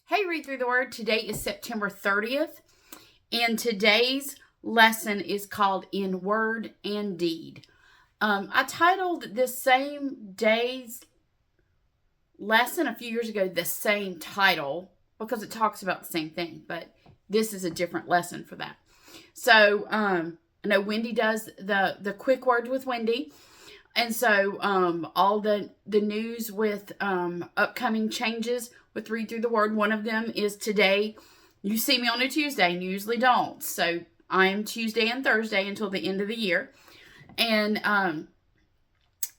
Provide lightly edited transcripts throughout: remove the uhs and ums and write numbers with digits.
Hey, Read Through the Word. Today is September 30th, and today's lesson is called In Word and Deed. I titled this same day's lesson a few years ago the same title because it talks about the same thing, but this is a different lesson for that. So, I know Wendy does the quick words with Wendy. And so all the news with upcoming changes with Read Through the Word, one of them is today. You see me on a Tuesday, and you usually don't. So I am Tuesday and Thursday until the end of the year. And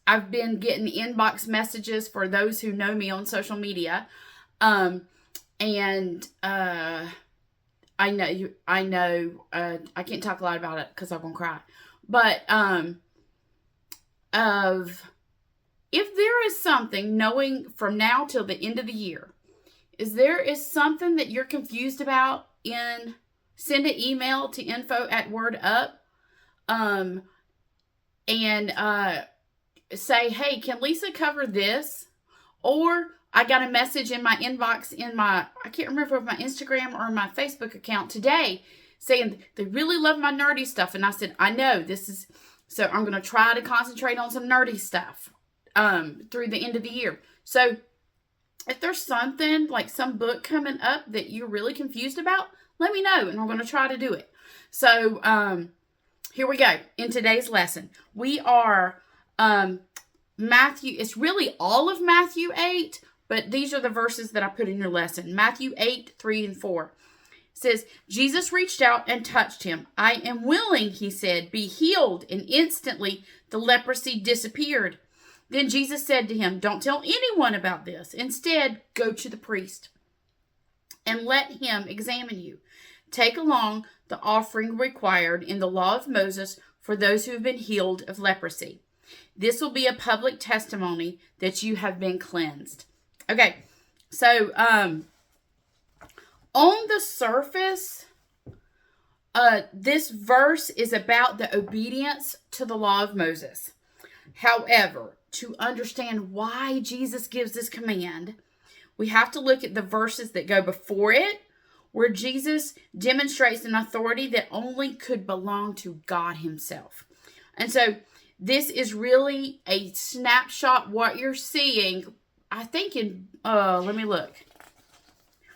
I've been getting inbox messages for those who know me on social media. I know, I can't talk a lot about it because I'm going to cry. But if there is something, knowing from now till the end of the year, there is something that you're confused about, send an email to info@wordup, and say, hey, can Lisa cover this? Or I got a message in my inbox I can't remember if my Instagram or my Facebook account today saying they really love my nerdy stuff. And I said, I know so I'm going to try to concentrate on some nerdy stuff through the end of the year. So if there's something like some book coming up that you're really confused about, let me know and I'm going to try to do it. So here we go. In today's lesson, we are Matthew. It's really all of Matthew 8, but these are the verses that I put in your lesson. Matthew 8, 3 and 4. Says, Jesus reached out and touched him. I am willing, he said, be healed. And instantly the leprosy disappeared. Then Jesus said to him, don't tell anyone about this. Instead, go to the priest and let him examine you. Take along the offering required in the law of Moses for those who have been healed of leprosy. This will be a public testimony that you have been cleansed. Okay, so on the surface, this verse is about the obedience to the law of Moses. However, to understand why Jesus gives this command, we have to look at the verses that go before it, where Jesus demonstrates an authority that only could belong to God himself. And so this is really a snapshot, what you're seeing, I think let me look.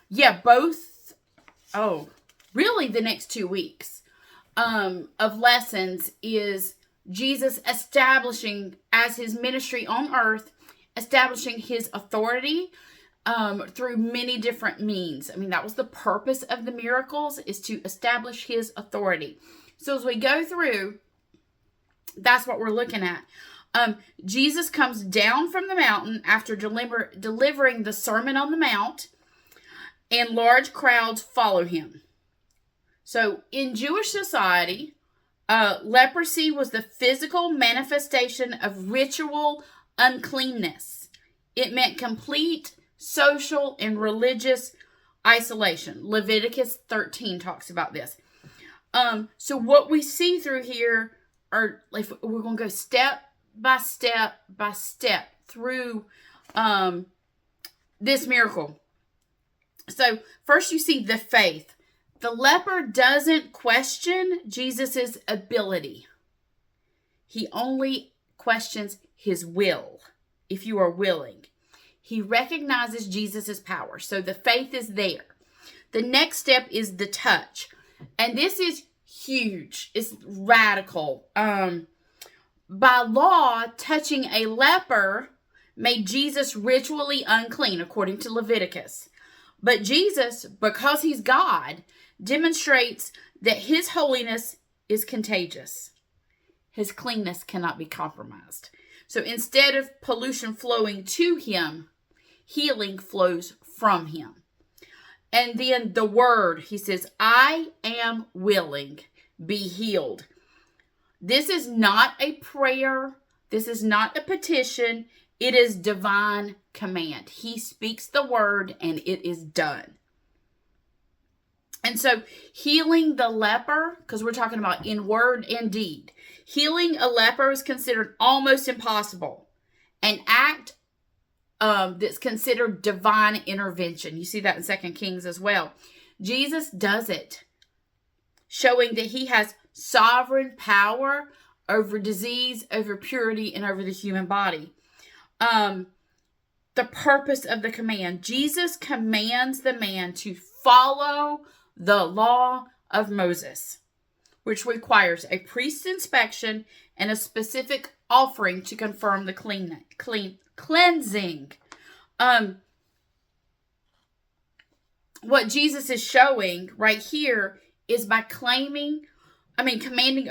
Yeah, really the next 2 weeks of lessons is Jesus establishing as his ministry on earth, establishing his authority through many different means. I mean, that was the purpose of the miracles, is to establish his authority. So as we go through, that's what we're looking at. Jesus comes down from the mountain after delivering the Sermon on the Mount, and large crowds follow him. So in Jewish society, leprosy was the physical manifestation of ritual uncleanness. It meant complete social and religious isolation. Leviticus 13 talks about this. So what we see through here are, like, we're going to go step by step by step through this miracle. So first you see the faith. The leper doesn't question Jesus' ability. He only questions his will, if you are willing. He recognizes Jesus' power. So the faith is there. The next step is the touch. And this is huge. It's radical. By law, touching a leper made Jesus ritually unclean, according to Leviticus. But Jesus, because he's God, demonstrates that his holiness is contagious. His cleanness cannot be compromised. So instead of pollution flowing to him, healing flows from him. And then the word, he says, I am willing, be healed. This is not a prayer. This is not a petition. It is divine command. He speaks the word and it is done. And so healing the leper, because we're talking about in word and deed, healing a leper is considered almost impossible. An act that's considered divine intervention. You see that in 2 Kings as well. Jesus does it, showing that he has sovereign power over disease, over purity, and over the human body. The purpose of the command. Jesus commands the man to follow the law of Moses, which requires a priest's inspection and a specific offering to confirm the cleansing. What Jesus is showing right here is by commanding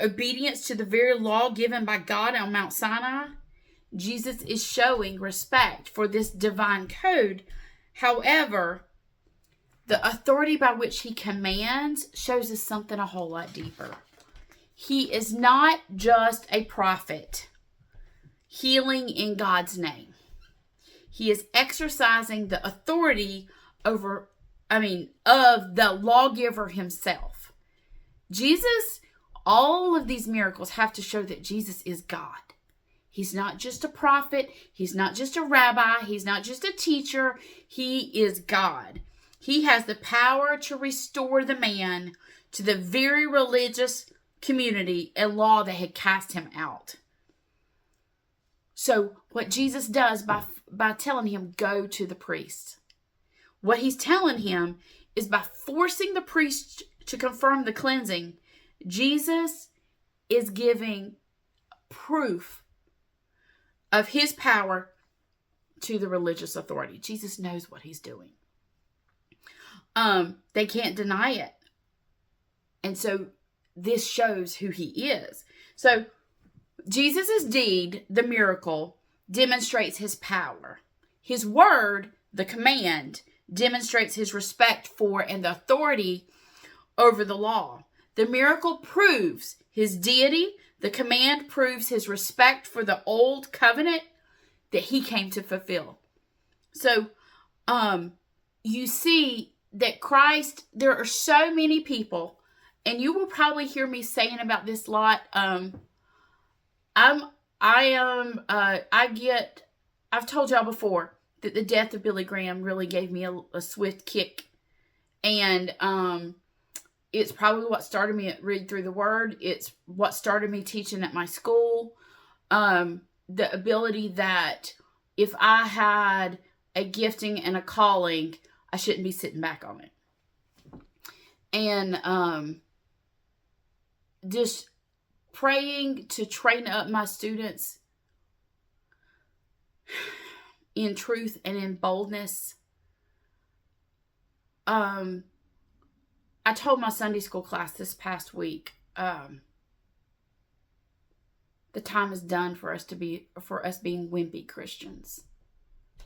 obedience to the very law given by God on Mount Sinai. Jesus is showing respect for this divine code. However, the authority by which he commands shows us something a whole lot deeper. He is not just a prophet healing in God's name. He is exercising the authority of the lawgiver himself. Jesus, all of these miracles have to show that Jesus is God. He's not just a prophet. He's not just a rabbi. He's not just a teacher. He is God. He has the power to restore the man to the very religious community and law that had cast him out. So what Jesus does by telling him, go to the priest, what he's telling him is by forcing the priest to confirm the cleansing, Jesus is giving proof of his power to the religious authority. Jesus knows what he's doing. They can't deny it. And so this shows who he is. So Jesus' deed, the miracle, demonstrates his power. His word, the command, demonstrates his respect for and the authority over the law. The miracle proves his deity. The command proves his respect for the old covenant that he came to fulfill. So, you see that Christ, there are so many people, and you will probably hear me saying about this a lot. I've told y'all before that the death of Billy Graham really gave me a swift kick. And, it's probably what started me at Read Through the Word. It's what started me teaching at my school. The ability that if I had a gifting and a calling, I shouldn't be sitting back on it. And just praying to train up my students in truth and in boldness. I told my Sunday school class this past week, the time is done for us being wimpy Christians.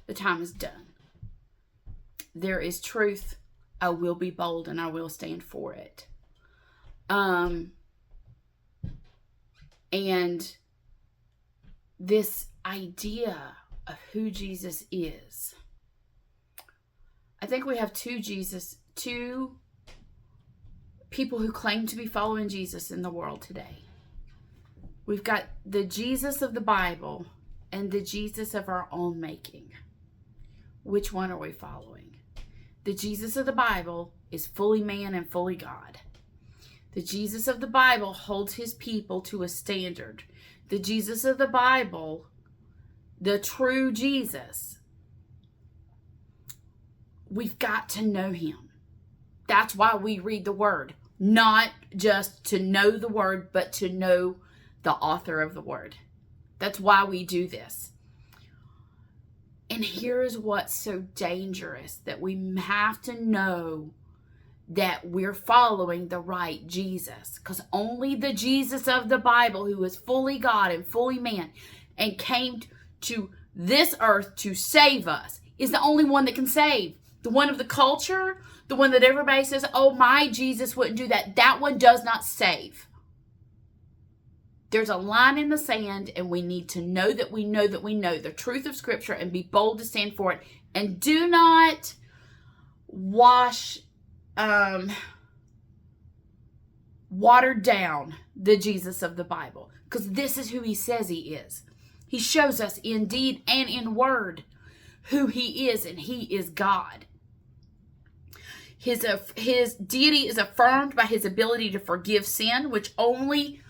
The time is done. There is truth. I will be bold and I will stand for it. And this idea of who Jesus is. I think we have two people who claim to be following Jesus in the world today. We've got the Jesus of the Bible and the Jesus of our own making. Which one are we following? The Jesus of the Bible is fully man and fully God. The Jesus of the Bible holds his people to a standard. The Jesus of the Bible, the true Jesus, we've got to know him. That's why we read the Word. Not just to know the Word, but to know the author of the Word. That's why we do this. And here's what's so dangerous, that we have to know that we're following the right Jesus. Because only the Jesus of the Bible, who is fully God and fully man, and came to this earth to save us, is the only one that can save. The one of the culture, the one that everybody says, oh, my Jesus wouldn't do that. That one does not save. There's a line in the sand, and we need to know that we know that we know the truth of Scripture and be bold to stand for it. And do not water down the Jesus of the Bible. because this is who he says he is. He shows us in deed and in word who he is, and he is God. His deity is affirmed by his ability to forgive sin, which only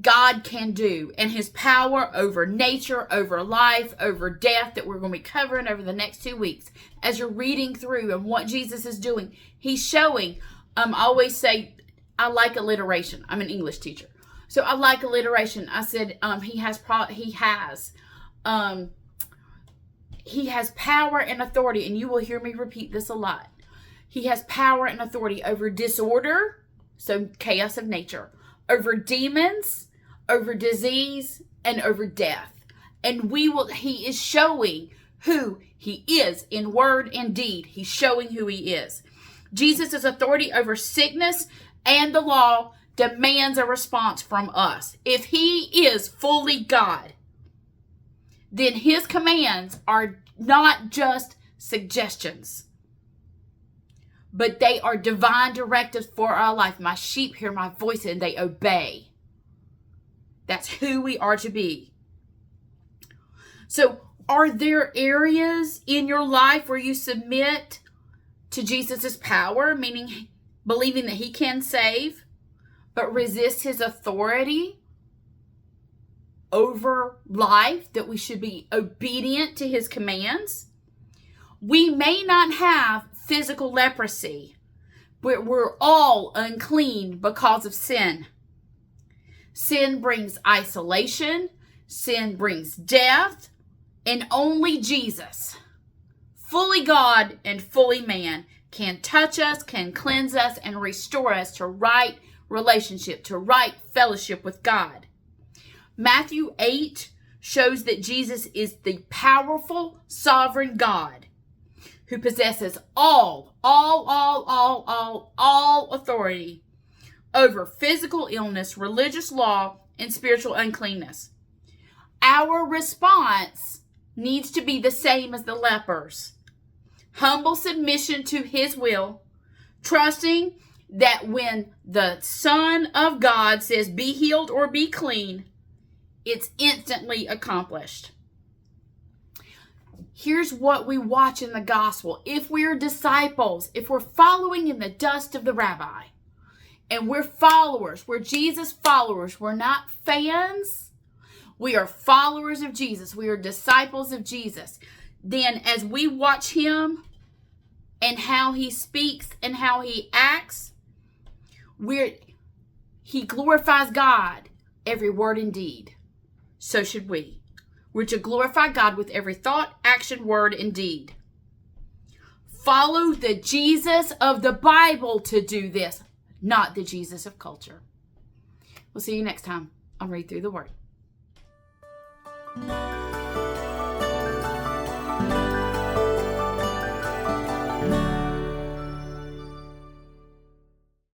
God can do, and his power over nature, over life, over death, that we're going to be covering over the next 2 weeks. As you're reading through and what Jesus is doing, he's showing, I always say, I like alliteration. I'm an English teacher, so I like alliteration. I said, he has power and authority, and you will hear me repeat this a lot. He has power and authority over disorder, so chaos of nature, over demons, over disease, and over death. And he is showing who he is in word and deed. He's showing who he is. Jesus' authority over sickness and the law demands a response from us. If he is fully God, then his commands are not just suggestions, but they are divine directives for our life. My sheep hear my voice and they obey. That's who we are to be. So, are there areas in your life where you submit to Jesus' power, meaning believing that he can save, but resist his authority over life, that we should be obedient to his commands? We may not have physical leprosy, but we're all unclean because of sin. Sin brings isolation, sin brings death, and only Jesus, fully God and fully man, can touch us, can cleanse us, and restore us to right relationship, to right fellowship with God. Matthew 8 shows that Jesus is the powerful, sovereign God who possesses all authority over physical illness, religious law, and spiritual uncleanness. Our response needs to be the same as the lepers. Humble submission to his will, trusting that when the Son of God says be healed or be clean, it's instantly accomplished. Here's what we watch in the gospel. If we're disciples, if we're following in the dust of the rabbi, and we're followers, we're Jesus followers, we're not fans, we are followers of Jesus, we are disciples of Jesus, then as we watch him and how he speaks and how he acts, he glorifies God every word and deed. So should we. We're to glorify God with every thought, action, word, and deed. Follow the Jesus of the Bible to do this, not the Jesus of culture. We'll see you next time on Read Through the Word.